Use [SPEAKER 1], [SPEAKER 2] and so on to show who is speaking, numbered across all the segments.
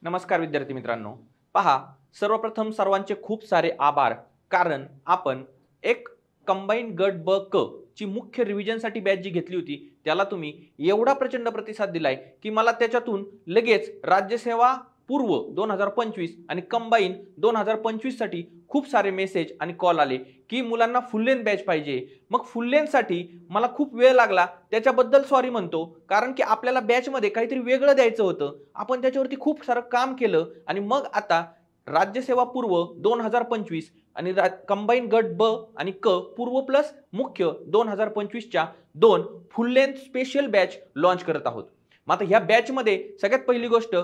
[SPEAKER 1] नमस्कार विद्यार्थी मित्रांनो, पहा सर्वप्रथम सर्वांचे खूप सारे आभार, कारण आपण एक कंबाईन गट ब क ची मुख्य रिव्हिजनसाठी बॅच जी घेतली होती त्याला तुम्ही एवढा प्रचंड प्रतिसाद दिलाय की मला त्याच्यातून लगेच राज्यसेवा पूर्व 2025 आणि कंबाईन 2025 साठी खूप सारे मेसेज आणि कॉल आले की मुलांना फुल लेंथ बॅच पाहिजे। मग फुल लेंथ साठी मला खूप वेळ लागला, त्याच्याबद्दल सॉरी म्हणतो, कारण की आपल्याला बॅच मध्ये काहीतरी वेगळं द्यायचं होतं। आपण त्याच्यावरती खूप सारं काम केलं आणि मग आता राज्यसेवा पूर्व 2025 आणि कंबाईन गट ब आणि क पूर्व प्लस मुख्य 2025 च्या दोन फुल लेंथ स्पेशल बॅच लॉन्च करत आहोत। मग आता ह्या बॅच मध्ये सगळ्यात पहिली गोष्ट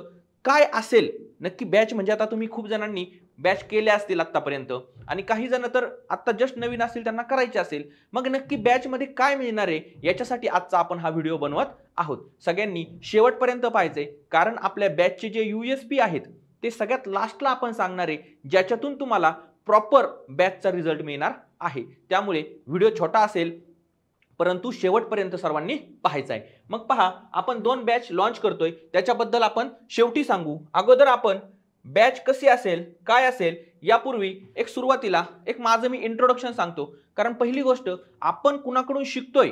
[SPEAKER 1] काय असेल नक्की बॅच, म्हणजे आता तुम्ही खूप जणांनी बॅच केल्या असतील आतापर्यंत आणि काही जण तर आता जस्ट नवीन असतील, त्यांना करायचे असेल। मग नक्की बॅच मध्ये काय मिळणार आहे याच्यासाठी आजचा आपण हा व्हिडिओ बनवत आहोत। सगळ्यांनी शेवटपर्यंत पाहायचंय, कारण आपल्या बॅचचे जे यूएसपी आहेत ते सगळ्यात लास्टला आपण सांगणार आहे, ज्याच्यातून तुम्हाला प्रॉपर बॅचचा रिझल्ट मिळणार आहे। त्यामुळे व्हिडिओ छोटा असेल परंतु शेवटपर्यंत सर्वांनी पाहायचं आहे। मग पहा, आपण दोन बॅच लॉन्च करतोय त्याच्याबद्दल आपण शेवटी सांगू। अगोदर आपण बॅच कशी असेल काय असेल यापूर्वी एक सुरुवातीला एक माझं मी इंट्रोडक्शन सांगतो, कारण पहिली गोष्ट आपण कुणाकडून शिकतोय,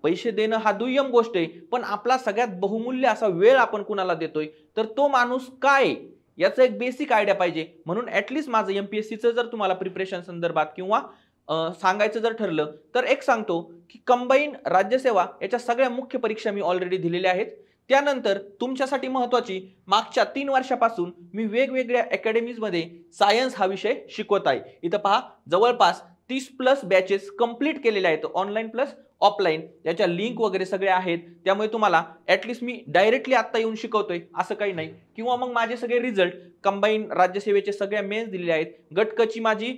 [SPEAKER 1] पैसे देणं हा दुय्यम गोष्ट आहे, पण आपला सगळ्यात बहुमूल्य असा वेळ आपण कुणाला देतोय तर तो माणूस काय याचा एक बेसिक आयडिया पाहिजे। म्हणून ऍटलीस्ट माझं एमपीएससीचं जर तुम्हाला प्रिपरेशन संदर्भात किंवा सांगायचं जर ठरलं तर एक सांगतो की कंबाईन राज्यसेवा याच्या सगळ्या मुख्य परीक्षा मी ऑलरेडी दिलेल्या आहेत। त्यानंतर तुमच्यासाठी महत्त्वाची, मागच्या 3 वर्षापासून मी वेगवेगळ्या अकॅडमीज मध्ये सायन्स हा विषय शिकवत आहे। इथं पहा, जवळपास 30+ बॅचेस कंप्लीट केलेल्या आहेत, ऑनलाईन प्लस ऑफलाईन। याच्या लिंक वगैरे सगळे आहेत, त्यामुळे तुम्हाला ऍटलीस्ट मी डायरेक्टली आता येऊन शिकवतोय असं काही नाही। किंवा मग माझे सगळे रिझल्ट कंबाईन राज्यसेवेचे सगळ्या मेन्स दिलेले आहेत, गटकची माझी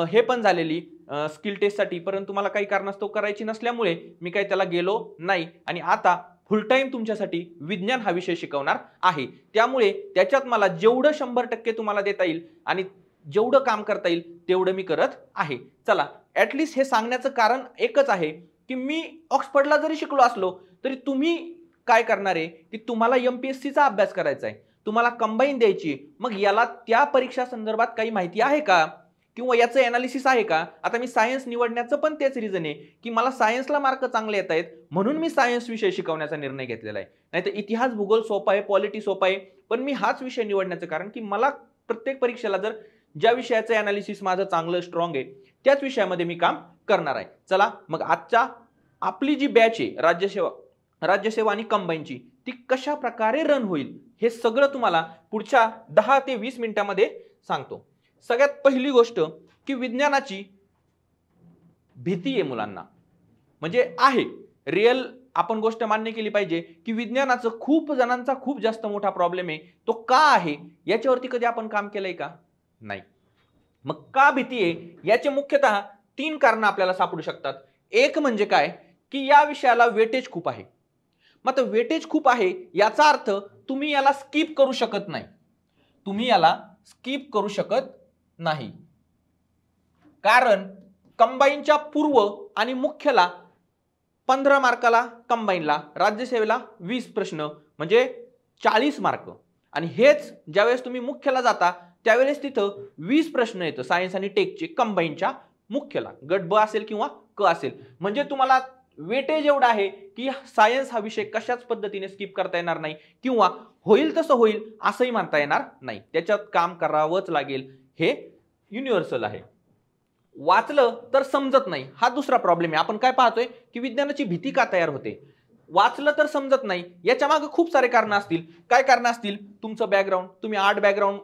[SPEAKER 1] हे पण झालेली स्किल टेस्ट साठी, परंतु मला काही कारणास्तव करायची नसल्यामुळे मी काही त्याला गेलो नाही आणि आता फुल टाइम तुमच्यासाठी विज्ञान हा विषय शिकवणार आहे। त्यामुळे त्याच्यात मला जेवढं 100% तुम्हाला देता येईल आणि जेवढं काम करता येईल तेवढं मी करत आहे। चला, ऍटलीस्ट हे सांगण्याचं कारण एकच आहे की मी ऑक्सफर्डला जरी शिकलो असलो तरी तुम्ही काय करणार आहे की तुम्हाला एमपीएससीचा अभ्यास करायचा आहे, तुम्हाला कंबाईन द्यायची। मग याला त्या परीक्षा संदर्भात काही माहिती आहे का किंवा याचं एनालिसिस आहे का? आता मी सायन्स निवडण्याचं पण तेच रिझन आहे की मला सायन्सला मार्क चांगले येत आहेत म्हणून मी सायन्स विषय शिकवण्याचा निर्णय घेतलेला आहे। नाहीतर इतिहास भूगोल सोपा आहे, पॉलिटी सोपा आहे, पण मी हाच विषय निवडण्याचं कारण की मला प्रत्येक परीक्षेला जर ज्या विषयाचं एनालिसिस माझं चांगलं स्ट्रॉंग आहे त्याच विषयामध्ये मी काम करणार आहे। चला, मग आजच्या आपली जी बॅच आहे राज्यसेवा आणि कंबाईनची, ती कशा प्रकारे रन होईल हे सगळं तुम्हाला पुढच्या 10 ते 20 मिनिटांमध्ये सांगतो। सगळ्यात पहिली गोष्ट की विज्ञानाची भीती आहे मुलांना, म्हणजे आहे रिअल, आपण गोष्ट मान्य केली पाहिजे की विज्ञानाचं खूप जणांचा खूप जास्त मोठा प्रॉब्लेम आहे। तो का आहे याच्यावरती कधी आपण काम केलंय का? नाही। मग का भीती आहे याचे मुख्यतः 3 कारण आपल्याला सापडू शकतात। एक म्हणजे काय की या विषयाला वेटेज खूप आहे। मग वेटेज खूप आहे याचा अर्थ तुम्ही याला स्किप करू शकत नाही, तुम्ही याला स्किप करू शकत नाही, कारण कंबाईनच्या पूर्व आणि मुख्यला 15 मार्काला, कंबाईनला, राज्यसेवेला 20 प्रश्न म्हणजे 40 मार्क। आणि हेच ज्यावेळेस तुम्ही मुख्यला जाता त्यावेळेस तिथं 20 प्रश्न येतं सायन्स आणि टेकचे कंबाईनच्या मुख्यला, गट ब असेल किंवा क असेल। म्हणजे तुम्हाला वेटेज एवढा आहे की सायन्स हा विषय कशाच पद्धतीने स्किप करता येणार नाही किंवा होईल तसं होईल असंही म्हणता येणार नाही, त्याच्यात काम करावंच लागेल, हे युनिव्हर्सल आहे। वाचलं तर समजत नाही हा दुसरा प्रॉब्लेम आहे। आपण काय पाहतोय की विज्ञानाची भीती का तयार होते? वाचलं तर समजत नाही, याच्या मागे खूप सारे कारण असतील। काय कारण असतील? तुमचं बॅकग्राऊंड, तुम्ही आर्ट बॅकग्राऊंड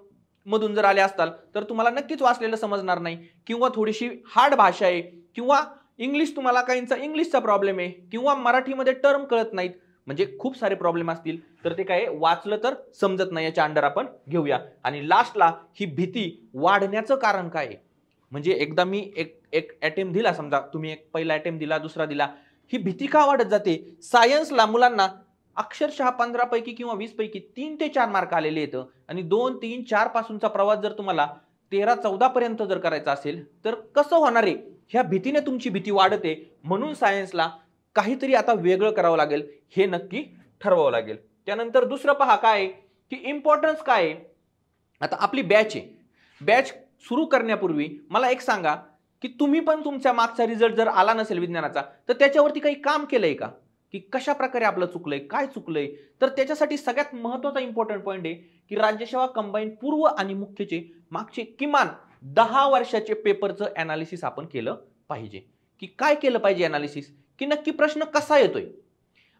[SPEAKER 1] मधून जर आले असताल तर तुम्हाला नक्कीच वाचलेलं समजणार नाही, किंवा थोडीशी हार्ड भाषा आहे, किंवा इंग्लिश, तुम्हाला काहींचा इंग्लिशचा प्रॉब्लेम आहे, किंवा मराठीमध्ये टर्म कळत नाहीत, म्हणजे खूप सारे प्रॉब्लेम असतील। तर ते काय वाचलं तर समजत नाही याच्या अंडर आपण घेऊया। आणि लास्टला ही भीती वाढण्याचं कारण काय आहे? म्हणजे एकदा मी एक अटेम्प्ट दिला, समजा तुम्ही एक पहिला अटेम्प्ट दिला, दुसरा दिला, ही भीती का वाढत जाते? सायन्सला मुलांना अक्षरशः 15 पैकी किंवा 20 पैकी 3 ते 4 मार्क आलेले येतं आणि 2, 3, 4 पासूनचा प्रवास जर तुम्हाला 13, 14 पर्यंत जर करायचा असेल तर कसं होणार आहे? ह्या भीतीने तुमची भीती वाढते, म्हणून सायन्सला काहीतरी आता वेगळं करावं लागेल, हे नक्की ठरवावं लागेल। त्यानंतर दुसरं पहा काय की इम्पॉर्टन्स काय आहे. आता आपली बॅच आहे, बॅच सुरू करण्यापूर्वी मला एक सांगा की तुम्ही पण तुमच्या मागचा रिझल्ट जर आला नसेल विज्ञानाचा तर त्याच्यावरती काही काम केलंय का, की कशा प्रकारे आपलं चुकलंय, काय चुकलंय. तर त्याच्यासाठी सगळ्यात महत्त्वाचा इम्पॉर्टंट पॉईंट आहे की राज्यसेवा कंबाईन पूर्व आणि मुख्यचे मागचे किमान 10 वर्षाचे पेपरचं अनालिसिस आपण केलं पाहिजे. की काय केलं पाहिजे अनालिसिस, की नक्की प्रश्न कसा येतोय.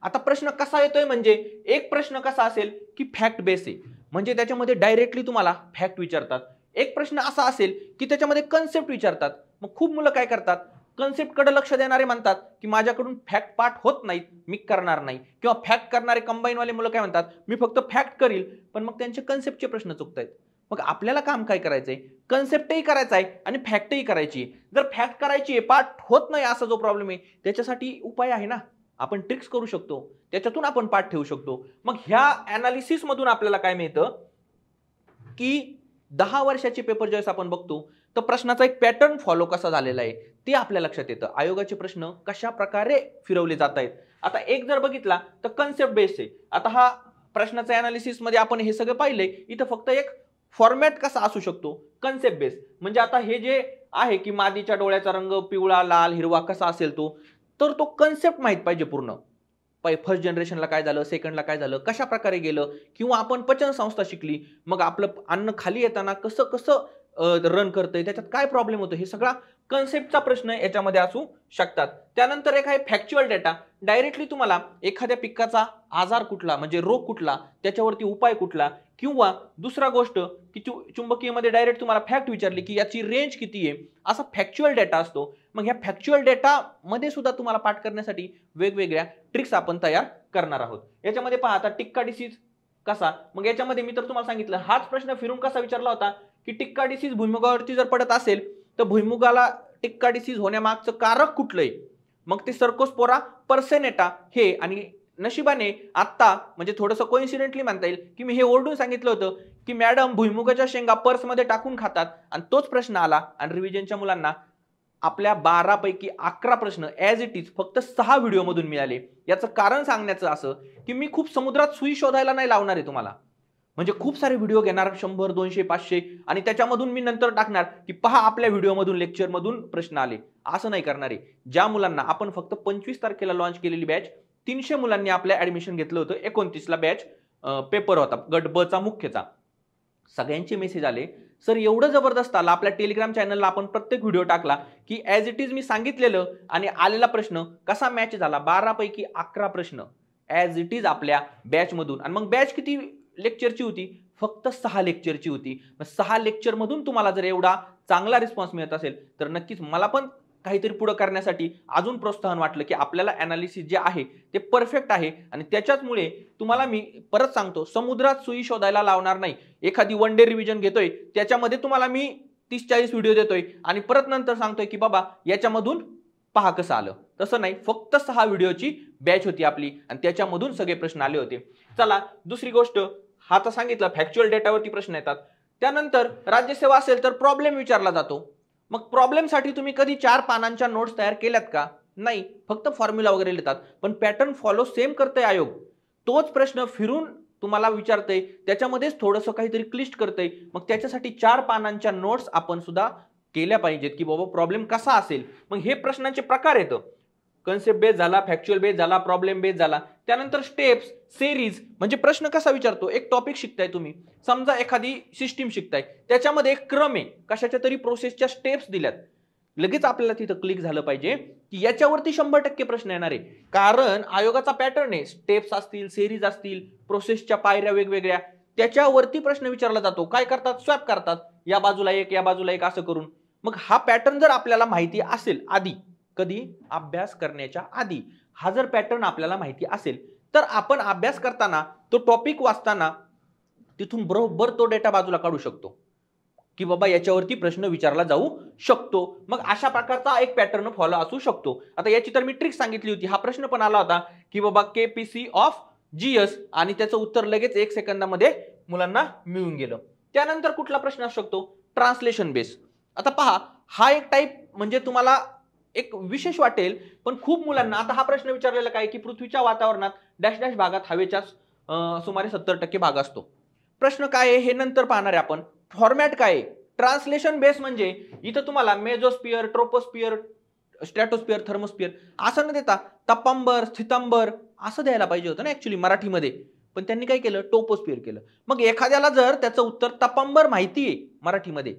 [SPEAKER 1] आता प्रश्न कसा येतोय म्हणजे एक प्रश्न कसा असेल की फॅक्ट बेस आहे, म्हणजे त्याच्यामध्ये डायरेक्टली तुम्हाला फॅक्ट विचारतात. एक प्रश्न असा असेल की त्याच्यामध्ये कन्सेप्ट विचारतात. मग खूप मुलं काय करतात, कन्सेप्ट कडे लक्ष देणारे म्हणतात की माझ्याकडून फॅक्ट पार्ट होत नाहीत, मी करणार नाही. किंवा फॅक्ट करणारे कंबाईन वाले मुलं काय म्हणतात, मी फक्त फॅक्ट करील, पण मग त्यांचे कन्सेप्टचे प्रश्न चुकतायत. मग आपल्याला काम काय करायचंय, कन्सेप्टही करायचा आहे आणि फॅक्टही करायची. जर फॅक्ट करायची आहे, पार्ट होत नाही असा जो प्रॉब्लेम आहे, त्याच्यासाठी उपाय आहे ना, आपण ट्रिक्स करू शकतो, त्याच्यातून आपण पाठ ठेवू शकतो. मग ह्या अनालिसिस मधून आपल्याला काय मिळतं की 10 वर्षाचे पेपर ज्यावेळेस आपण बघतो तर प्रश्नाचा एक पॅटर्न फॉलो कसा झालेला आहे ते आपल्या लक्षात येतं. आयोगाचे प्रश्न कशा प्रकारे फिरवले जात आहेत. आता एक जर बघितला तर कन्सेप्ट बेस आहे. आता हा प्रश्नाचा अनालिसिस मध्ये आपण हे सगळं पाहिलंय. इथं फक्त एक फॉर्मॅट कसा असू शकतो, कन्सेप्ट बेस. म्हणजे आता हे जे आहे की मादीच्या डोळ्याचा रंग पिवळा लाल हिरवा कसा असेल तो, तर तो कन्सेप्ट माहित पाहिजे पूर्ण. फर्स्ट जनरेशनला काय झालं, सेकंडला काय झालं, कशा प्रकारे गेलं. किंवा आपण पचन संस्था शिकली, मग आपलं अन्न खाली येताना कसं कसं रन करतंय, त्याच्यात काय प्रॉब्लेम होतो, हे सगळा कन्सेप्टचा प्रश्न याच्यामध्ये असू शकतात. त्यानंतर एक आहे फॅक्च्युअल डेटा. डायरेक्टली तुम्हाला एखाद्या पिकाचा आजार कुठला म्हणजे रोग कुठला, त्याच्यावरती उपाय कुठला. किंवा दुसरा गोष्ट की चुंबकीयमध्ये डायरेक्ट तुम्हाला फॅक्ट विचारली की याची रेंज किती आहे, असा फॅक्च्युअल डेटा असतो. मग ह्या फॅक्च्युअल डेटा मध्ये सुद्धा तुम्हाला पाठ करण्यासाठी वेगवेगळ्या ट्रिक्स आपण तयार करणार आहोत. याच्यामध्ये पहा आता टिक्का डिसीज कसा, मग याच्यामध्ये मी तर तुम्हाला सांगितलं हाच प्रश्न फिरून कसा विचारला होता की टिक्का डिसीज भुईमुगावरती जर पडत असेल तर भुईमुगाला टिक्का डिसीज होण्यामागचं कारक कुठलंय. मग ते सर्कोस्पोरा पर्सेनेटा हे, आणि नशिबाने आत्ता म्हणजे थोडंसं कोइन्सिडेंटली म्हणता येईल की मी हे ओरडून सांगितलं होतं की मॅडम भुईमुगाच्या शेंगा पर्समध्ये टाकून खातात, आणि तोच प्रश्न आला आणि रिव्हिजनच्या मुलांना आपल्या 12 पैकी 11 प्रश्न ॲज इट इज फक्त 6 व्हिडिओ मधून मिळाले. याचं कारण सांगण्याचं असं की मी खूप समुद्रात सुई शोधायला नाही लावणार आहे तुम्हाला. म्हणजे खूप सारे व्हिडिओ घेणार 100 200 500 आणि त्याच्यामधून मी नंतर टाकणार की पहा आपल्या व्हिडिओमधून लेक्चरमधून प्रश्न आले, असं नाही करणार आहे. ज्या मुलांना आपण फक्त 25 तारखेला लॉन्च केलेली बॅच 300 मुलांनी आपल्या ऍडमिशन घेतलं होतं, 29 ला बॅच पेपर होता गट ब चा मुख्यचा. सगळ्यांचे मेसेज आले सर एवढं जबरदस्त आलं, आपल्या टेलिग्राम चॅनलला आपण प्रत्येक व्हिडिओ टाकला की ॲज इट इज मी सांगितलेलं आणि आलेला प्रश्न कसा मॅच झाला. 12 पैकी 11 प्रश्न ॲज इट इज आपल्या बॅच मधून. आणि मग बॅच किती लेक्चरची होती, फक्त 6 लेक्चरची होती. 6 लेक्चर मधून तुम्हाला जर एवढा चांगला रिस्पॉन्स मिळत असेल तर नक्कीच मला पण काहीतरी पुढे करण्यासाठी अजून प्रोत्साहन वाटलं की आपल्याला अनालिसिस जे आहे ते परफेक्ट आहे. आणि त्याच्याचमुळे तुम्हाला मी परत सांगतो, समुद्रात सुई शोधायला लावणार नाही. एखादी वन डे रिव्हिजन घेतोय त्याच्यामध्ये तुम्हाला मी 30-40 व्हिडिओ देतोय आणि परत नंतर सांगतोय की बाबा याच्यामधून पहा कसं आलं. तसं नाही, फक्त 6 व्हिडिओची बॅच होती आपली आणि त्याच्यामधून सगळे प्रश्न आले होते. चला दुसरी गोष्ट, हा तर सांगितलं फॅक्च्युअल डेटावरती प्रश्न येतात. त्यानंतर राज्यसेवा असेल तर प्रॉब्लेम विचारला जातो. मग प्रॉब्लेमसाठी तुम्ही कधी 4 पानांच्या नोट्स तयार केल्यात का, नाही, फक्त फॉर्म्युला वगैरे लिहितात. पण पॅटर्न फॉलो सेम करतंय आयोग. तोच प्रश्न फिरून तुम्हाला विचारतंय, त्याच्यामध्येच थोडंसं काहीतरी क्लिष्ट करतंय. मग त्याच्यासाठी 4 पानांच्या नोट्स आपण सुद्धा केल्या पाहिजेत की बाबा प्रॉब्लेम कसा असेल. मग हे प्रश्नांचे प्रकार येतं, कन्सेप्ट बेस झाला, फॅक्च्युअल बेस झाला, प्रॉब्लेम बेस झाला. त्यानंतर स्टेप्स, सेरीज म्हणजे प्रश्न कसा विचारतो. एक टॉपिक शिकताय तुम्ही, समजा एखादी सिस्टीम शिकताय, त्याच्यामध्ये एक क्रम आहे, कशाच्या तरी प्रोसेसच्या स्टेप्स दिल्यात, लगेच आपल्याला तिथं क्लिक झालं पाहिजे की याच्यावरती 100% प्रश्न येणार आहे. कारण आयोगाचा पॅटर्न आहे, स्टेप्स असतील, सेरीज असतील, प्रोसेसच्या पायऱ्या वेगवेगळ्या, त्याच्यावरती प्रश्न विचारला जातो. काय करतात, स्वॅप करतात, या बाजूला एक या बाजूला एक असं करून. मग हा पॅटर्न जर आपल्याला माहिती असेल आधी, कधी अभ्यास करण्याच्या आधी हा जर पॅटर्न आपल्याला माहिती असेल तर आपण अभ्यास करताना तो टॉपिक वाचताना तिथून बरोबर तो डेटा बाजूला काढू शकतो की बाबा याच्यावरती प्रश्न विचारला जाऊ शकतो. मग अशा प्रकारचा एक पॅटर्न फॉलो असू शकतो. आता याची तर मी ट्रिक सांगितली होती. हा प्रश्न पण आला होता की बाबा केपीसी ऑफ जीएस आणि त्याचं उत्तर लगेच 1 सेकंदामध्ये मुलांना मिळून गेलं. त्यानंतर कुठला प्रश्न असू शकतो, ट्रान्सलेशन बेस. आता पहा, हा एक टाइप म्हणजे तुम्हाला एक विशेष वाटेल, पण खूप मुलांना आता हा प्रश्न विचारलेला काय की पृथ्वीच्या वातावरणात डॅश डॅश भागात हवेच्या सुमारे 70% भाग असतो. प्रश्न काय आहे हे नंतर पाहणार आहे आपण. फॉर्मॅट काय आहे, ट्रान्सलेशन बेस म्हणजे इथं तुम्हाला मेझोस्फिअर, ट्रोपोस्फिअर, स्ट्रॅटोस्फिअर, थर्मोस्फिअर असं न देता तपांबर, स्थितांबर असं द्यायला पाहिजे होतं ना ऍक्च्युली मराठीमध्ये, पण त्यांनी काय केलं, टोपोस्फिअर केलं. मग एखाद्याला जर त्याचं उत्तर तपांबर माहिती आहे मराठीमध्ये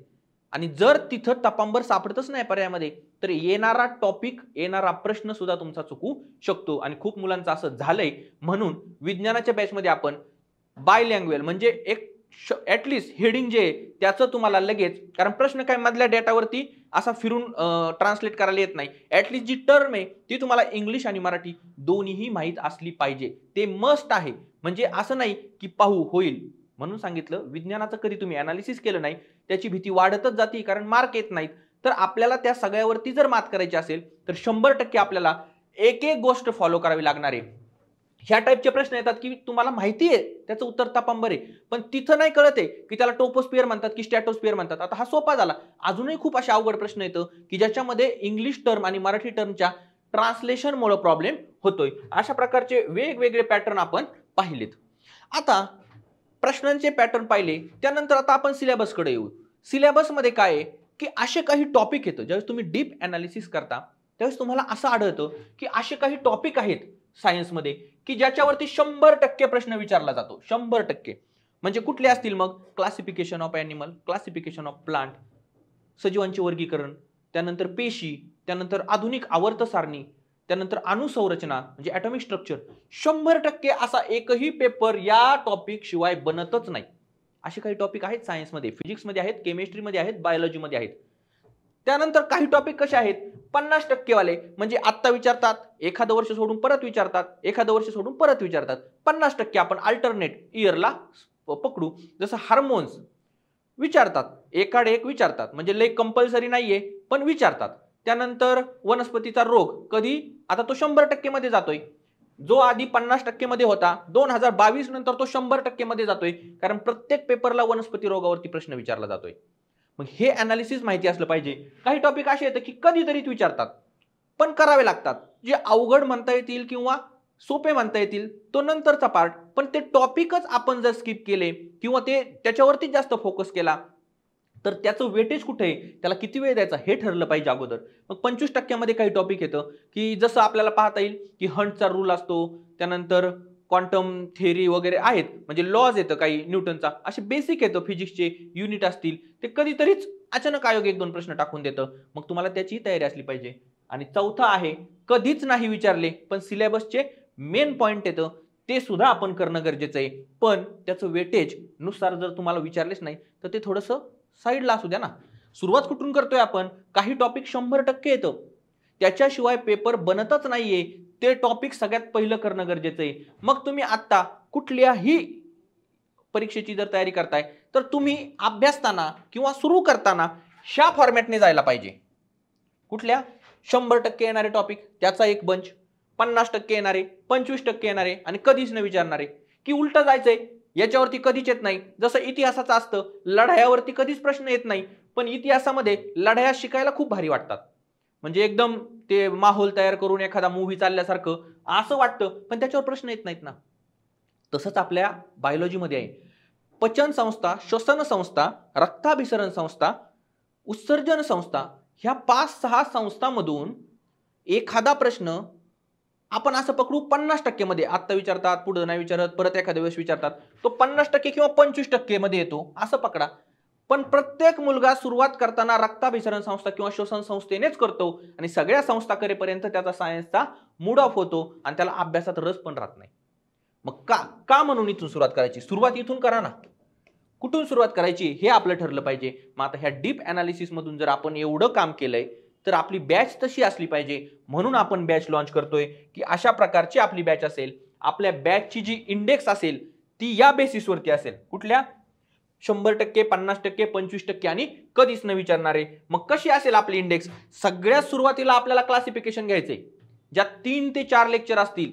[SPEAKER 1] आणि जर तिथं तपांबर सापडतच नाही पर्यायामध्ये, तर येणारा टॉपिक, येणारा प्रश्न सुद्धा तुमचा चुकू शकतो. आणि खूप मुलांचं असं झालंय. म्हणून विज्ञानाच्या बॅचमध्ये आपण बायलँग्वेज म्हणजे एक ऍटलिस्ट हेडिंग जे त्याचं तुम्हाला लगेच, कारण प्रश्न काय मधल्या डेटावरती असा फिरून ट्रान्सलेट करायला येत नाही. ऍटलिस्ट जी टर्म आहे ती तुम्हाला इंग्लिश आणि मराठी दोन्हीही माहीत असली पाहिजे, ते मस्ट आहे. म्हणजे असं नाही की पाहू होईल म्हणून सांगितलं. विज्ञानाचं कधी तुम्ही अनालिसिस केलं नाही त्याची भीती वाढतच जाते, कारण मार्क येत नाहीत. तर आपल्याला त्या सगळ्यावरती जर मात करायची असेल तर 100% आपल्याला एक एक गोष्ट फॉलो करावी लागणार आहे. ह्या टाईपचे प्रश्न येतात की तुम्हाला माहिती आहे त्याचं उत्तर तपांबर आहे, पण तिथं नाही कळत आहे की त्याला टोपोस्फिअर म्हणतात की स्ट्रॅटोस्फिअर म्हणतात. आता हा सोपा झाला. अजूनही खूप असे अवघड प्रश्न येतं की ज्याच्यामध्ये इंग्लिश टर्म आणि मराठी टर्मच्या ट्रान्सलेशनमुळे प्रॉब्लेम होतोय. अशा प्रकारचे वेगवेगळे पॅटर्न आपण पाहिलेत. आता प्रश्नांचे पॅटर्न पाहिले त्यानंतर आता आपण सिलेबसकडे येऊ. सिलेबसमध्ये काय आहे की असे काही टॉपिक येतं, ज्यावेळेस तुम्ही डीप अनालिसिस करता त्यावेळेस तुम्हाला असं आढळतं की असे काही टॉपिक आहेत सायन्समध्ये की ज्याच्यावरती 100% प्रश्न विचारला जातो. 100%. म्हणजे कुठले असतील मग, classification of animal, classification of plant, सजीवांचे वर्गीकरण, त्यानंतर पेशी, त्यानंतर आधुनिक आवर्त सारणी, त्यानंतर अणुसंरचना म्हणजे ॲटॉमिक स्ट्रक्चर. 100% असा एकही पेपर या टॉपिक शिवाय बनतच नाही. असे काही टॉपिक आहेत सायन्समध्ये, फिजिक्समध्ये आहेत, केमिस्ट्रीमध्ये आहेत, बायोलॉजीमध्ये आहेत. त्यानंतर काही टॉपिक कसे आहेत 50% वाले, म्हणजे आत्ता विचारतात, एखादं वर्ष सोडून परत विचारतात, एखादं वर्ष सोडून परत विचारतात. 50% आपण अल्टरनेट इयरला पकडू. जसं हार्मोन्स विचारतात, एकाड एक विचारतात, म्हणजे लई कंपल्सरी नाहीये पण विचारतात. त्यानंतर वनस्पतीचा रोग कधी, आता तो 100% मध्ये जातोय. जो आधी 50% मध्ये होता 2022 नंतर तो 100% मध्ये जातोय, कारण प्रत्येक पेपरला वनस्पती रोगावरती प्रश्न विचारला जातोय. मग हे अनालिसिस माहिती असलं पाहिजे. काही टॉपिक असे येतात की कधीतरीच विचारतात पण करावे लागतात. जे अवघड म्हणता येतील किंवा सोपे म्हणता येतील तो नंतरचा पार्ट, पण ते टॉपिकच आपण जर स्किप केले किंवा ते त्याच्यावरती जास्त फोकस केला तर त्याचं वेटेज कुठे आहे, त्याला किती वेळ द्यायचा हे ठरलं पाहिजे अगोदर. मग 25% मध्ये काही टॉपिक येतं की जसं आपल्याला पाहता येईल की हंटचा रूल असतो, त्यानंतर क्वांटम थेअरी वगैरे आहेत, म्हणजे लॉज येतं काही न्यूटनचा, असे बेसिक येतं, फिजिक्सचे युनिट असतील ते कधीतरीच अचानक आयोग 1-2 प्रश्न टाकून देतं. मग तुम्हाला त्याची तयारी असली पाहिजे. आणि चौथा आहे कधीच नाही विचारले पण सिलेबसचे मेन पॉइंट येतं ते सुद्धा आपण करणं गरजेचं आहे. पण त्याचं वेटेज नुसार जर तुम्हाला विचारलेच नाही तर ते थोडंसं साईडला असू द्या ना. सुरुवात कुठून करतोय आपण, काही टॉपिक 100% येतं त्याच्याशिवाय पेपर बनतच नाहीये, ते टॉपिक सगळ्यात पहिलं करणं गरजेचं आहे. मग तुम्ही आता कुठल्याही परीक्षेची जर तयारी करताय तर तुम्ही अभ्यासताना किंवा सुरू करताना ह्या फॉर्मॅटने जायला पाहिजे. कुठल्या 100% येणारे टॉपिक त्याचा एक बंच, 50% येणारे, 25% येणारे आणि कधीच न विचारणारे, की उलट जायचंय याच्यावरती कधीच येत नाही. जसं इतिहासाचं असतं, लढायावरती कधीच प्रश्न येत नाही पण इतिहासामध्ये लढाया शिकायला खूप भारी वाटतात, म्हणजे एकदम ते माहोल तयार करून एखादा मूव्ही चालल्यासारखं असं वाटतं, पण त्याच्यावर प्रश्न येत नाहीत ना. तसंच आपल्या बायोलॉजीमध्ये आहे. पचन संस्था, श्वसन संस्था, रक्ताभिसरण संस्था, उत्सर्जन संस्था, ह्या 5-6 संस्थांमधून एखादा प्रश्न आपण असं पकडू 50% मध्ये आत्ता विचारतात, पुढे नाही विचारत, परत एखाद्या वेळेस विचारतात, तो 50% किंवा 25% मध्ये येतो असं पकडा. पण प्रत्येक मुलगा सुरुवात करताना रक्ताभिसरण संस्था किंवा श्वसन संस्थेनेच करतो आणि सगळ्या संस्था करेपर्यंत त्याचा सायन्सचा मूड ऑफ होतो आणि त्याला अभ्यासात रस पण राहत नाही. मग का म्हणून इथून सुरुवात करायची, सुरुवात इथून करा ना. कुठून सुरुवात करायची हे आपलं ठरलं पाहिजे. मग आता ह्या डीप अनालिसिस मधून जर आपण एवढं काम केलंय तर आपली बॅच तशी असली पाहिजे. म्हणून आपण बॅच लॉन्च करतोय की अशा प्रकारची आपली बॅच असेल. आपल्या बॅचची जी इंडेक्स असेल ती या बेसिसवरती असेल, कुठल्या 100%, 50%, 25% आणि कधीच न विचारणारे. मग कशी असेल आपली इंडेक्स, सगळ्यात सुरुवातीला आपल्याला क्लासिफिकेशन घ्यायचंय, ज्यात 3 ते 4 लेक्चर असतील.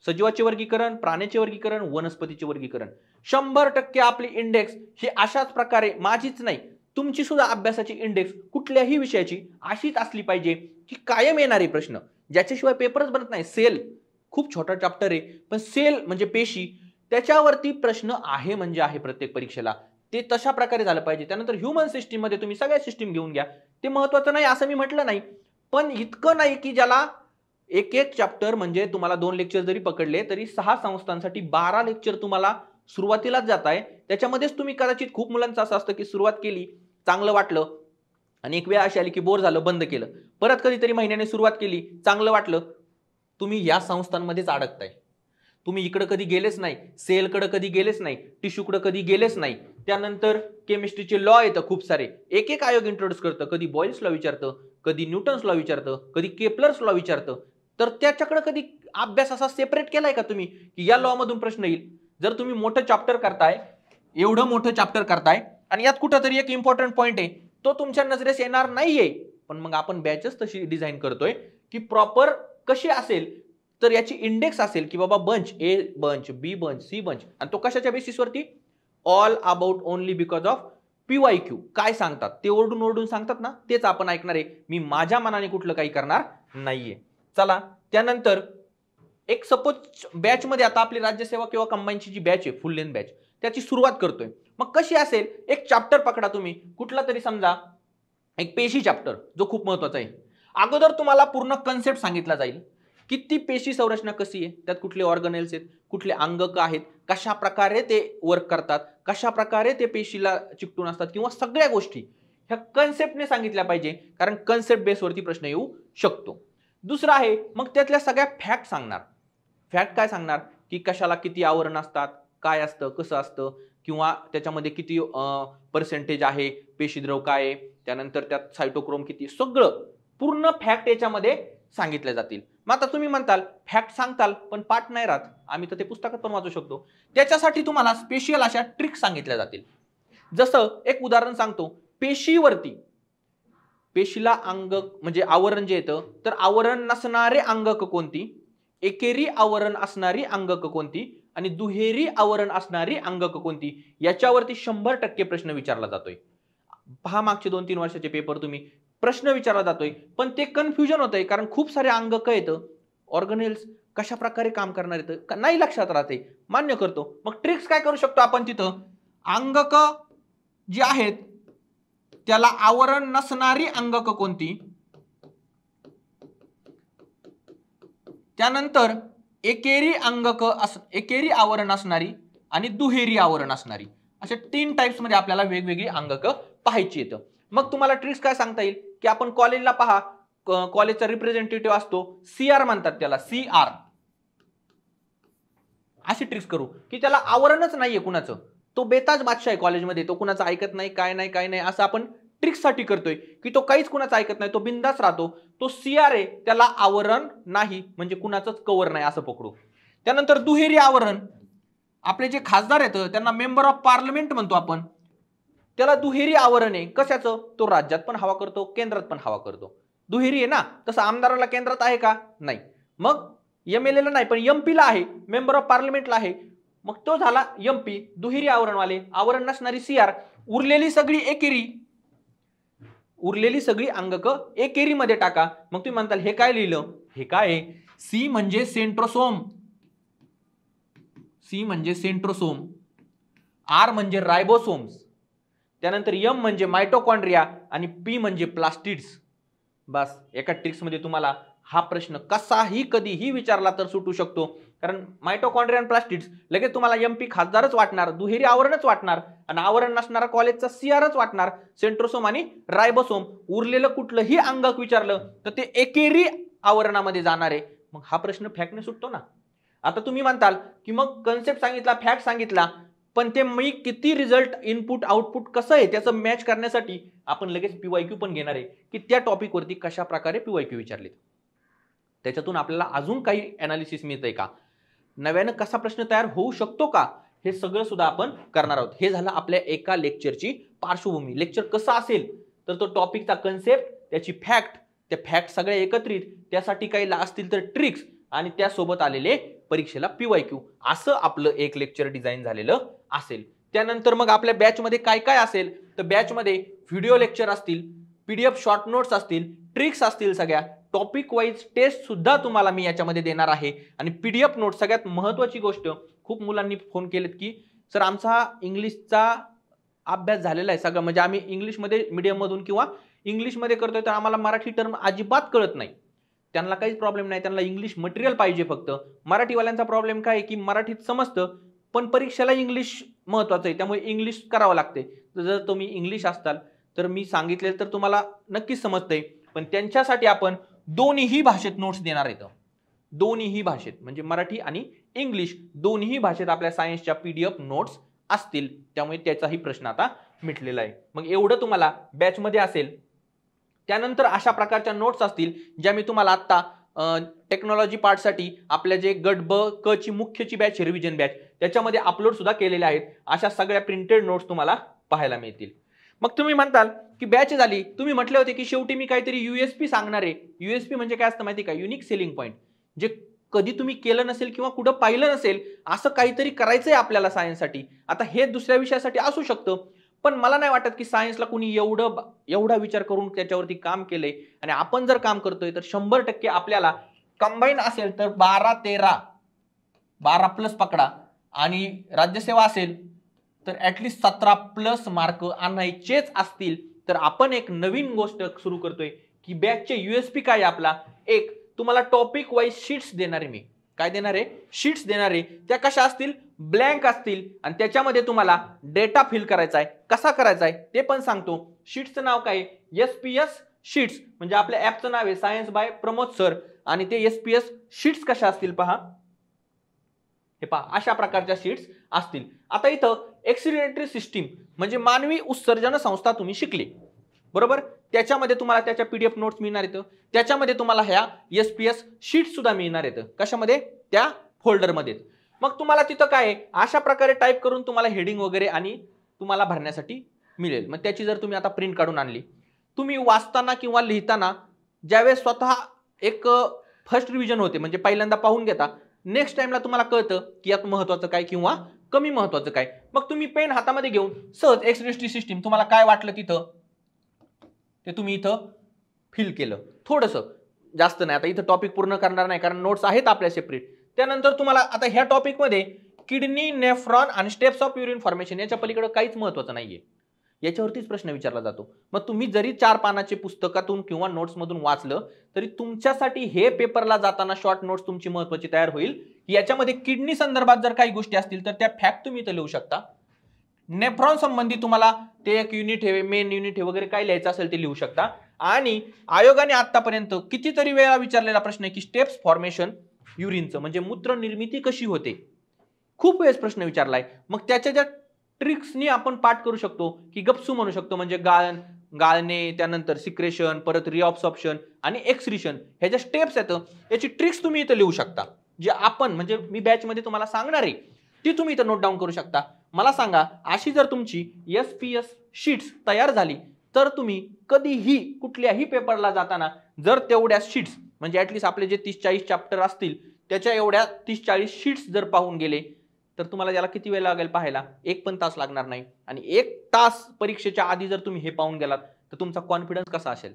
[SPEAKER 1] सजीवाचे वर्गीकरण, प्राण्याचे वर्गीकरण, वनस्पतीचे वर्गीकरण. 100% आपली इंडेक्स ही अशाच प्रकारे, माझीच नाही तुमची सुद्धा अभ्यासाची इंडेक्स कुठल्याही विषयाची अशीच असली पाहिजे की कायम येणारे प्रश्न ज्याच्याशिवाय पेपरच बनत नाही. सेल खूप छोटा चॅप्टर आहे पण सेल म्हणजे पेशी त्याच्यावरती प्रश्न आहे म्हणजे आहे प्रत्येक परीक्षेला, ते तशा प्रकारे झालं पाहिजे. त्यानंतर ह्युमन सिस्टीम मध्ये तुम्ही सगळ्या सिस्टीम घेऊन घ्या, ते महत्वाचं नाही असं मी म्हटलं नाही, पण इतकं नाही की ज्याला एक एक चॅप्टर म्हणजे तुम्हाला 2 लेक्चर जरी पकडले तरी 6 संस्थांसाठी 12 लेक्चर तुम्हाला सुरुवातीलाच जात आहे. त्याच्यामध्येच तुम्ही कदाचित खूप मुलांचं असं असतं की सुरुवात केली, चांगलं वाटलं आणि एक वेळ अशी आली की बोर झालं, बंद केलं. परत कधीतरी महिन्याने सुरुवात केली, चांगलं वाटलं, तुम्ही या संस्थांमध्येच अडकताय. तुम्ही इकडे कधी गेलेच नाही, सेलकडे कधी गेलेच नाही, टिश्यूकडे कधी गेलेच नाही. त्यानंतर केमिस्ट्रीचे लॉ येतं खूप सारे, एक एक आयोग इंट्रोड्यूस करतं. कधी बॉइल्स लॉ विचारतं, कधी न्यूटन्स लॉ विचारतं, कधी केपलर्स लॉ विचारतं. तर त्याच्याकडे कधी अभ्यास असा सेपरेट केलाय का तुम्ही की या लॉ मधून प्रश्न येईल? जर तुम्ही मोठं चॅप्टर करताय, एवढं मोठं चॅप्टर करताय आणि यात कुठंतरी एक इम्पॉर्टंट पॉइंट आहे, तो तुमच्या नजरेस येणार नाहीये, पण मग आपण बॅचेस तशी डिझाईन करतोय की प्रॉपर कशी असेल, तर याची इंडेक्स असेल की बाबा bunch A bunch, B bunch, C bunch, आणि तो कशाच्या बेसिसवरती? All about only because of PYQ. काय सांगतात ते ओरडून ओरडून सांगतात ना, तेच आपण ऐकणार आहे. मी माझ्या मनाने कुठलं काही करणार नाहीये. चला, त्यानंतर एक सपोज बॅच मध्ये आता आपली राज्यसेवा किंवा कंबाईनची जी बॅच आहे, फुल लेंथ बॅच, त्याची सुरुवात करतोय. मग कशी असेल? एक चॅप्टर पकडा तुम्ही कुठला तरी, समजा एक पेशी चॅप्टर, जो खूप महत्वाचा आहे. अगोदर तुम्हाला पूर्ण कन्सेप्ट सांगितला जाईल, किती पेशी संरचना कशी आहे, त्यात कुठले ऑर्गनेल्स आहेत, कुठले अंगक आहेत, कशा प्रकारे ते वर्क करतात, कशा प्रकारे ते पेशीला चिकटून असतात, किंवा सगळ्या गोष्टी ह्या कन्सेप्टने सांगितल्या पाहिजे, कारण कन्सेप्ट बेसवरती प्रश्न येऊ शकतो. दुसरं आहे मग त्यातल्या सगळ्या फॅक्ट सांगणार. फॅक्ट काय सांगणार? की कशाला किती आवरण असतात, काय असतं, कसं असतं, किंवा त्याच्यामध्ये किती पर्सेंटेज आहे, पेशीद्रव काय आहे, त्यानंतर त्यात सायटोक्रोम किती, सगळं पूर्ण फॅक्ट याच्यामध्ये सांगितले जातील. मग आता तुम्ही म्हणताल फॅक्ट सांगताल पण पाठ नाही राहत, आम्ही तर ते पुस्तकात पण वाचू शकतो. त्याच्यासाठी तुम्हाला स्पेशल अशा ट्रिक्स सांगितल्या जातील. जसं एक उदाहरण सांगतो, पेशीवरती, पेशीला अंग म्हणजे आवरण जे येतं, तर आवरण नसणारे अंगक कोणती, एकेरी आवरण असणारी अंगक कोणती, आणि दुहेरी आवरण असणारी अंगक कोणती, याच्यावरती 100% प्रश्न विचारला जातोय. पहा मागचे 2-3 वर्षाचे पेपर तुम्ही, प्रश्न विचारला जातोय, पण ते कन्फ्युजन होतंय, कारण खूप सारे अंगक येतं, ऑर्गनेल्स कशा प्रकारे काम करणार येतं नाही लक्षात राहते. मान्य करतो. मग ट्रिक्स काय करू शकतो आपण तिथं? अंगक जी आहेत त्याला आवरण नसणारी अंगक कोणती, त्यानंतर एकेरी अंगक एकेरी आवरण असणारी आणि दुहेरी आवरण असणारी, अशा 3 टाइप्स मध्ये आपल्याला वेगवेगळी अंगक पाहायची येतं. मग तुम्हाला ट्रिक्स काय सांगता येईल की आपण कॉलेजला पहा, कॉलेजचा रिप्रेझेंटेटिव्ह असतो, CR म्हणतात त्याला, CR. अशी ट्रिक्स करू की त्याला आवरणच नाहीये कुणाचं, तो बेताज बादशाह आहे कॉलेजमध्ये, तो कुणाचं ऐकत नाही, काय नाही काय नाही, असं आपण ट्रिक्स साठी करतोय की तो काहीच कुणाचं ऐकत नाही, तो बिंदास राहतो, तो CR आहे, त्याला आवरण नाही म्हणजे कुणाचंच कव्हर नाही असं पकडू. त्यानंतर दुहेरी आवरण, आपले जे खासदार आहेत त्यांना मेंबर ऑफ पार्लमेंट म्हणतो आपण, त्याला दुहेरी आवरण आहे. कशाचं? तो राज्यात पण हवा करतो, केंद्रात पण हवा करतो, दुहेरी आहे ना. तसं आमदाराला केंद्रात आहे का? नाही. मग MLA ला नाही, पण MP ला आहे, मेंबर ऑफ पार्लमेंटला आहे, मग तो झाला MP, दुहेरी आवरणवाले. आवरण नसणारी CR. उरलेली सगळी एकेरी, उरलेली सगळी अंगक एकेरी मध्ये टाका. मग तुम्ही म्हणताल हे काय लिहिलं? हे काय आहे? C म्हणजे सेंट्रोसोम, C म्हणजे सेंट्रोसोम, R म्हणजे रायबोसोम्स, त्यानंतर M म्हणजे मायटोकॉन्ड्रिया आणि P म्हणजे प्लास्टिड्स. बस, एका ट्रिक्स मध्ये तुम्हाला हा प्रश्न कसाही कधीही विचारला तर सुटू शकतो, कारण मायटोकॉन्ड्रिया आणि प्लास्टिड्स लगेच तुम्हाला MP खासदारच वाटणार, दुहेरी आवरणच वाटणार, आणि आवरण नसणारा कॉलेजचा CRच वाटणार, सेंट्रोसोम आणि रायबोसोम. उरलेलं कुठलंही अंगक विचारलं तर ते एकेरी आवरणामध्ये जाणार आहे. मग हा प्रश्न फॅक्टने सुटतो ना. आता तुम्ही म्हणताल की मग कन्सेप्ट सांगितला, फॅक्ट सांगितला, पण ते मी किती रिझल्ट इनपुट आउटपुट कसं आहे त्याचं मॅच करण्यासाठी आपण लगेच PYQ पण घेणार आहे की त्या टॉपिक वरती कशा प्रकारे PYQ विचारले, त्याच्यातून आपल्याला अजून काही अनालिसिस मिळतंय का, नव्यानं कसा प्रश्न तयार होऊ शकतो का, हे सगळं सुद्धा आपण करणार आहोत. हे झालं आपल्या एका लेक्चरची पार्श्वभूमी. लेक्चर कसं असेल तर तो टॉपिकचा कन्सेप्ट, त्याची फॅक्ट, त्या फॅक्ट सगळ्या एकत्रित, त्यासाठी काही असतील तर ट्रिक्स, आणि त्यासोबत आलेले परीक्षेला PYQ, असं आपलं एक लेक्चर डिझाईन झालेलं असेल. त्यानंतर मग आपल्या बॅच मध्ये काय काय असेल तर बॅच मध्ये व्हिडिओ लेक्चर असतील, PDF शॉर्ट नोट्स असतील, ट्रिक्स असतील, सगळ्या टॉपिक वाईज टेस्ट सुद्धा तुम्हाला मी याच्यामध्ये देणार आहे, आणि PDF नोट, सगळ्यात महत्त्वाची गोष्ट, खूप मुलांनी फोन केलेत की सर आमचा इंग्लिशचा अभ्यास झालेला आहे सगळं, म्हणजे आम्ही इंग्लिशमध्ये मीडियममधून किंवा इंग्लिशमध्ये करतोय तर आम्हाला मराठी टर्म अजिबात कळत नाही. त्यांना काहीच प्रॉब्लेम नाही, त्यांना इंग्लिश मटेरियल पाहिजे फक्त. मराठीवाल्यांचा प्रॉब्लेम काय आहे की मराठीत समजतं पण परीक्षेला इंग्लिश महत्वाचं आहे, त्यामुळे इंग्लिश करावं लागते. तर जर तुम्ही इंग्लिश असताल तर मी सांगितले तर तुम्हाला नक्कीच समजतंय, पण त्यांच्यासाठी आपण दोन्हीही भाषेत नोट्स देणार आहेत. दोन्हीही भाषेत म्हणजे मराठी आणि इंग्लिश दोन्ही भाषेत आपल्या सायन्सच्या PDF नोट्स असतील, त्यामुळे त्याचाही प्रश्न आता मिटलेला आहे. मग एवढं तुम्हाला बॅचमध्ये असेल. त्यानंतर अशा प्रकारच्या नोट्स असतील ज्या मी तुम्हाला आता टेक्नॉलॉजी पार्टसाठी आपल्या जे गट ब क ची मुख्यची बॅच रिव्हिजन बॅच त्याच्यामध्ये अपलोड सुद्धा केलेल्या आहेत. अशा सगळ्या प्रिंटेड नोट्स तुम्हाला पाहायला मिळतील. मग तुम्ही म्हणताल की बॅच झाली, तुम्ही म्हटले होते की शेवटी मी काहीतरी USP सांगणार आहे. USP म्हणजे काय असतं माहिती का? Unique selling point. जे कधी तुम्ही केलं नसेल किंवा कुठं पाहिलं नसेल असं काहीतरी करायचंय आपल्याला सायन्ससाठी. आता हे दुसऱ्या विषयासाठी असू शकतं, पण मला नाही वाटत की सायन्सला कुणी एवढा विचार करून त्याच्यावरती काम केलंय. आणि आपण जर काम करतोय तर 100% आपल्याला कंबाईन असेल तर 12 प्लस पकडा आणि राज्यसेवा असेल तर ऍटलीस्ट 17+ मार्क आणायचेच असतील. तर आपण एक नवीन गोष्ट सुरू करतोय की बॅचचे USP काय आपला, एक तुम्हाला टॉपिक वाईज शीट्स देणार आहे मी. काय देणार आहे? शीट्स देणार आहे. त्या कशा असतील? ब्लँक असतील आणि त्याच्यामध्ये तुम्हाला डेटा फिल करायचा आहे. कसा करायचा आहे ते पण सांगतो. शीट्सचं नाव काय आहे? SPS शीट्स, म्हणजे आपल्या ऍपचं नाव आहे सायन्स बाय प्रमोद सर. आणि ते SPS शीट्स कशा असतील पहा. हे पहा, अशा प्रकारच्या शीट्स असतील. आता इथं एक्सिलरेटरी सिस्टीम म्हणजे मानवी उत्सर्जन संस्था तुम्ही शिकली बरोबर. त्याच्यामध्ये तुम्हाला त्याच्या PDF नोट्स मिळणार आहेत. त्याच्यामध्ये तुम्हाला ह्या SPS शीट सुद्धा मिळणार आहेत. कशामध्ये? त्या फोल्डरमध्ये. मग तुम्हाला तिथं काय अशा प्रकारे टाईप करून तुम्हाला हेडिंग वगैरे आणि तुम्हाला भरण्यासाठी मिळेल. मग त्याची जर तुम्ही आता प्रिंट काढून आणली, तुम्ही वाचताना किंवा लिहिताना ज्यावेळेस स्वतः एक फर्स्ट रिव्हिजन होते म्हणजे पहिल्यांदा पाहून घेता, नेक्स्ट टाइमला तुम्हाला कळतं की यात महत्वाचं काय किंवा कमी महत्वाचं काय. मग तुम्ही पेन हातामध्ये घेऊन सहज एक्सिलरेटरी सिस्टीम तुम्हाला काय वाटलं तिथं ते तुम्ही इथं फिल केलं. थोडंसं, जास्त नाही. आता इथं टॉपिक पूर्ण करणार नाही कारण नोट्स आहेत आपल्या सेपरेट. त्यानंतर तुम्हाला आता ह्या टॉपिकमध्ये किडनी, नेफ्रॉन आणि स्टेप्स ऑफ युरिन फॉर्मेशन याच्या पलीकडे काहीच महत्वाचं नाहीये. याच्यावरतीच प्रश्न विचारला जातो. मग तुम्ही जरी 4 पानाचे पुस्तकातून किंवा नोट्समधून वाचलं तरी तुमच्यासाठी हे पेपरला जाताना शॉर्ट नोट्स तुमची महत्वाची तयार होईल. याच्यामध्ये किडनी संदर्भात जर काही गोष्टी असतील तर त्या फॅक्ट तुम्ही इथं लिहू शकता. नेफ्रॉन संबंधी तुम्हाला ते एक युनिट आहे, मेन युनिट आहे वगैरे काय लिहायचं असेल ते लिहू शकता. आणि आयोगाने आतापर्यंत कितीतरी वेळा विचारलेला प्रश्न आहे की स्टेप्स फॉर्मेशन युरिनचं म्हणजे मूत्र निर्मिती कशी होते, खूप वेळेस प्रश्न विचारलाय. मग त्याच्या ज्या ट्रिक्सनी आपण पाठ करू शकतो की गप्सू म्हणू शकतो म्हणजे गाळणे, त्यानंतर सिक्रेशन, परत रिऑब्सॉर्प्शन आणि एक्सक्रिशन, ह्या ज्या स्टेप्स आहेत याची ट्रिक्स तुम्ही इथं लिहू शकता. जे आपण म्हणजे मी बॅचमध्ये तुम्हाला सांगणार आहे ती तुम्ही इथं नोट डाऊन करू शकता. मला सांगा, अशी जर तुमची SPS शीट्स तयार झाली तर तुम्ही कधीही कुठल्याही पेपरला जाताना जर तेवढ्या शीट्स म्हणजे ऍटलीस्ट आपले जे 30-40 चॅप्टर असतील त्याच्या एवढ्या 30-40 शीट्स जर पाहून गेले तर तुम्हाला याला किती वेळ लागेल पाहायला? 1 पण तास लागणार नाही. आणि 1 तास परीक्षेच्या आधी जर तुम्ही हे पाहून गेलात तर तुमचा कॉन्फिडन्स कसा असेल?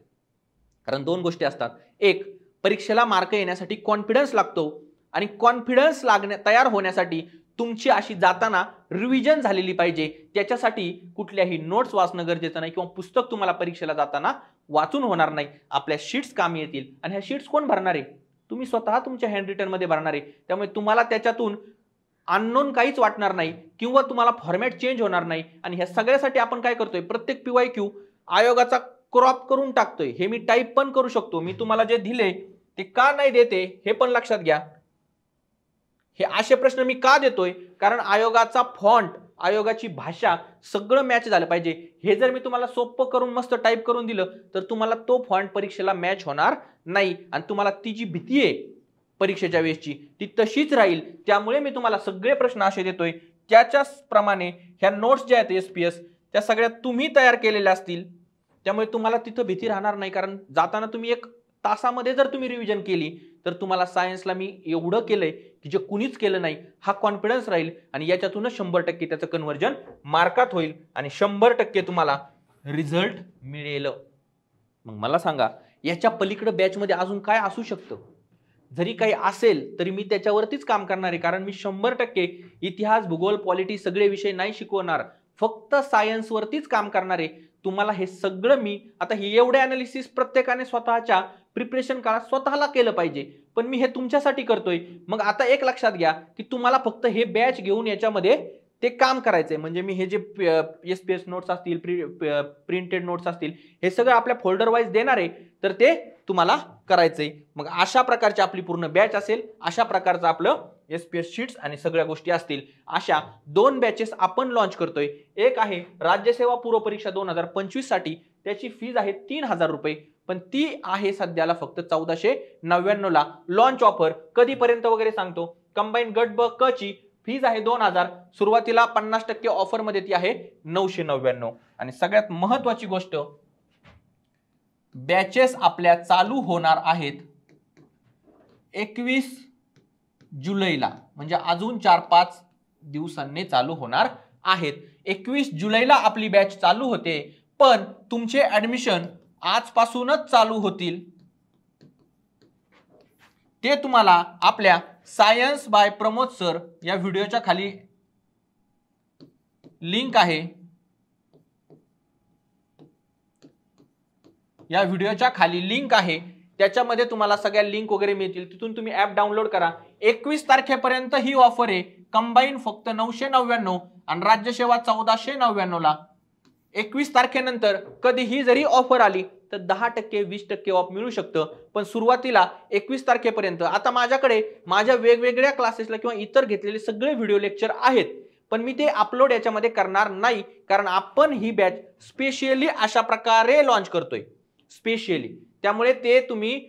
[SPEAKER 1] कारण 2 गोष्टी असतात. एक, परीक्षेला मार्क येण्यासाठी कॉन्फिडन्स लागतो आणि कॉन्फिडन्स तयार होण्यासाठी तुमची अशी जाताना रिव्हिजन झालेली पाहिजे. त्याच्यासाठी कुठल्याही नोट्स वाचणं गरजेचं नाही किंवा पुस्तक तुम्हाला परीक्षेला जाताना वाचून होणार नाही. आपल्या शीट्स कामी येतील. आणि ह्या शीट्स कोण भरणार आहे? तुम्ही स्वतः तुमच्या हँड रिटन मध्ये भरणार आहे. त्यामुळे तुम्हाला त्याच्यातून अननोन काहीच वाटणार नाही किंवा तुम्हाला फॉर्मॅट चेंज होणार नाही. आणि ह्या सगळ्यासाठी आपण काय करतोय, प्रत्येक PYQ आयोगाचा क्रॉप करून टाकतोय. हे मी टाईप पण करू शकतो. मी तुम्हाला जे दिले ते का नाही देते हे पण लक्षात घ्या. हे असे प्रश्न मी का देतोय? कारण आयोगाचा फॉन्ट, आयोगाची भाषा सगळं मॅच झालं पाहिजे. हे जर मी तुम्हाला सोपं करून मस्त टाईप करून दिलं तर तुम्हाला तो फॉन्ट परीक्षेला मॅच होणार नाही आणि तुम्हाला ती जी भीती आहे परीक्षेच्या वेळेसची ती तशीच राहील. त्यामुळे मी तुम्हाला सगळे प्रश्न असे देतोय त्याच्याच प्रमाणे ह्या नोट्स ज्या आहेत SPS त्या सगळ्या तुम्ही तयार केलेल्या असतील. त्यामुळे तुम्हाला तिथं भीती राहणार नाही. कारण जाताना तुम्ही 1 तासामध्ये जर तुम्ही रिव्हिजन केली तर तुम्हाला सायन्सला मी एवढं केलंय की जे कुणीच केलं नाही हा कॉन्फिडन्स राहील आणि याच्यातूनच 100% त्याचं कन्व्हर्जन मार्कात होईल आणि 100% तुम्हाला रिझल्ट मिळेल. मग मला सांगा, याच्या पलीकडे बॅचमध्ये अजून काय असू शकतं? जरी काही असेल तरी मी त्याच्यावरतीच काम करणार आहे, कारण मी 100% इतिहास, भूगोल, पॉलिटी सगळे विषय नाही शिकवणार, फक्त सायन्स वरतीच काम करणार आहे. तुम्हाला हे सगळं मी आता हे एवढे अनालिसिस प्रत्येकाने स्वतःच्या प्रिपरेशन काळात स्वतःला केलं पाहिजे, पण मी हे तुमच्यासाठी करतोय. मग आता एक लक्षात घ्या की तुम्हाला फक्त हे बॅच घेऊन याच्यामध्ये ते काम करायचंय. म्हणजे मी हे जे SPS नोट्स असतील, प्रिंटेड नोट्स असतील, हे सगळं आपल्या फोल्डर वाईज देणार आहे, तर ते तुम्हाला करायचंय. मग अशा प्रकारची आपली पूर्ण बॅच असेल, अशा प्रकारचं आपलं SPS शीट्स आणि सगळ्या गोष्टी असतील. अशा 2 बॅचेस आपण लॉन्च करतोय. एक आहे राज्यसेवा पूर्व परीक्षा 2025 साठी, त्याची फीज आहे 3000 रुपये, पण ती आहे सध्याला फक्त 1499 ला. लॉन्च ऑफर कधीपर्यंत वगैरे सांगतो. कंबाईन गट ब क ची फीज आहे 2000, सुरुवातीला 50% ऑफर मध्ये ती आहे 999. आणि सगळ्यात महत्वाची गोष्ट, बॅचेस आपल्या चालू होणार आहेत 21 जुलैला, म्हणजे अजून 4-5 दिवसांनी चालू होणार आहेत. 21 जुलैला आपली बॅच चालू होते, पण तुमचे ऍडमिशन आजपासूनच चालू होतील. ते तुम्हाला आपल्या सायन्स बाय प्रमोद सर या व्हिडिओच्या खाली लिंक आहे, या व्हिडिओच्या खाली लिंक आहे, त्याच्यामध्ये तुम्हाला सगळ्या लिंक वगैरे मिळतील. तिथून तुम्ही ऍप डाउनलोड करा. 21 तारखेपर्यंत ही ऑफर आहे. कंबाईन फक्त 999 आणि राज्यसेवा 1499 ला. 21 तारखेनंतर कधीही जरी ऑफर आली तर 10%, 20% ऑफ मिळू शकतं, पण सुरुवातीला 21 तारखेपर्यंत. आता माझ्याकडे माझ्या वेगवेगळ्या क्लासेसला किंवा इतर घेतलेले सगळे व्हिडिओ लेक्चर आहेत, पण मी ते अपलोड याच्यामध्ये करणार नाही, कारण आपण ही बॅच स्पेशली अशा प्रकारे लॉन्च करतोय, स्पेशली. त्यामुळे ते तुम्ही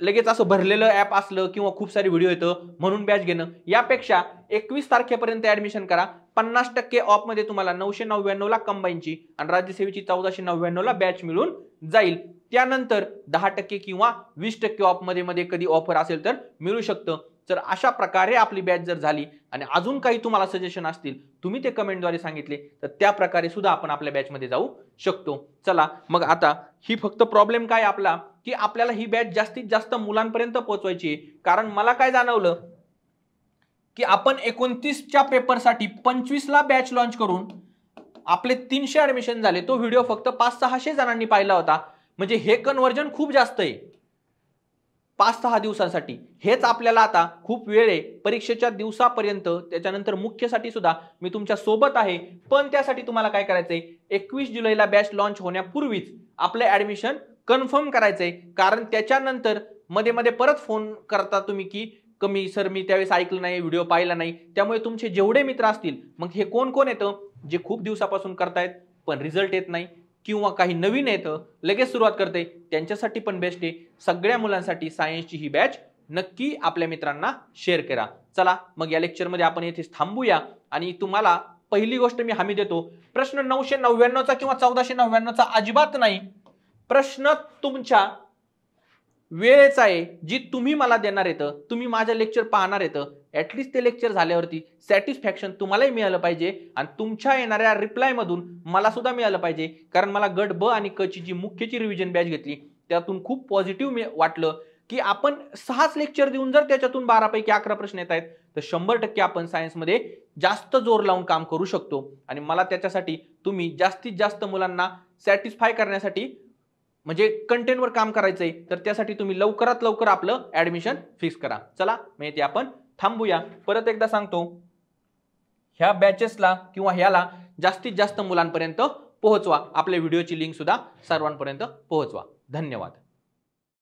[SPEAKER 1] लगेच असं भरलेलं ऍप असलं किंवा खूप सारे व्हिडिओ येतं म्हणून बॅच घेणं, यापेक्षा 21 तारखेपर्यंत ऍडमिशन करा. 50% ऑफ मध्ये तुम्हाला 999 ला कंबाईनची आणि राज्यसेवेची 1499 ला बॅच मिळून जाईल. त्यानंतर 10% किंवा 20% ऑफ मध्ये कधी ऑफर असेल तर मिळू शकतं. तर अशा प्रकारे आपली बॅच जर झाली आणि अजून काही तुम्हाला सजेशन असतील, तुम्ही ते कमेंटद्वारे सांगितले, तर त्या प्रकारे सुद्धा आपण आपल्या बॅचमध्ये जाऊ शकतो. चला मग आता ही फक्त प्रॉब्लेम काय आपला, की आपल्याला ही बॅच जास्तीत जास्त मुलांपर्यंत पोहोचवायची आहे. कारण मला काय जाणवलं की आपण 29च्या पेपरसाठी 25 ला बॅच लॉन्च करून आपले 300 ऍडमिशन झाले. तो व्हिडिओ फक्त 500-600 जणांनी पाहिला होता. म्हणजे हे कन्व्हर्जन खूप जास्त आहे 5-6 दिवसांसाठी. हेच आपल्याला आता खूप वेळ आहे परीक्षेच्या दिवसापर्यंत, त्याच्यानंतर मुख्यसाठी सुद्धा मी तुमच्या सोबत आहे. पण त्यासाठी तुम्हाला काय करायचंय, 21 जुलैला बॅच लॉन्च होण्यापूर्वीच आपले ऍडमिशन कन्फर्म करायचंय. कारण त्याच्यानंतर मध्ये मध्ये परत फोन करता तुम्ही की कमी सर मी त्यावेळेस ऐकलं नाही, व्हिडिओ पाहिला नाही. त्यामुळे तुमचे जेवढे मित्र असतील, मग हे कोण कोण येतं, जे खूप दिवसापासून करतायत पण रिझल्ट येत नाही, किंवा काही नवीन येतं लगेच सुरुवात करते, त्यांच्यासाठी पण बेस्ट आहे. सगळ्या मुलांसाठी सायन्सची ही बॅच नक्की आपल्या मित्रांना शेअर करा. चला मग या लेक्चरमध्ये आपण येथेच थांबूया. आणि तुम्हाला पहिली गोष्ट मी हमी देतो, प्रश्न 999चा किंवा 1499चा अजिबात नाही. प्रश्न तुमच्या वेळेचा आहे, जी तुम्ही मला देणार येतं, तुम्ही माझं लेक्चर पाहणार येतं. ऍटलिस्ट ते लेक्चर झाल्यावरती सॅटिस्फॅक्शन तुम्हालाही मिळालं पाहिजे आणि तुमच्या येणाऱ्या रिप्लाय मधून मला सुद्धा मिळालं पाहिजे. कारण मला गट ब आणि क ची जी मुख्यची रिव्हिजन बॅच घेतली त्यातून खूप पॉझिटिव्ह वाटलं की आपण 6 लेक्चर देऊन जर त्याच्यातून 12 पैकी 11 प्रश्न येत आहेत, तर 100% आपण सायन्समध्ये जास्त जोर लावून काम करू शकतो. आणि मला त्याच्यासाठी तुम्ही जास्तीत जास्त मुलांना सॅटिस्फाय करण्यासाठी म्हणजे कंटेंटवर काम करायचंय, तर त्यासाठी तुम्ही लवकरात लवकर आपलं ऍडमिशन फिक्स करा. चला मग ते आपण थांबूया. परत एकदा सांगतो, ह्या बॅचेसला किंवा ह्याला जास्तीत जास्त मुलांपर्यंत पोहोचवा. आपल्या व्हिडिओची लिंक सुद्धा सर्वांपर्यंत पोहोचवा. धन्यवाद.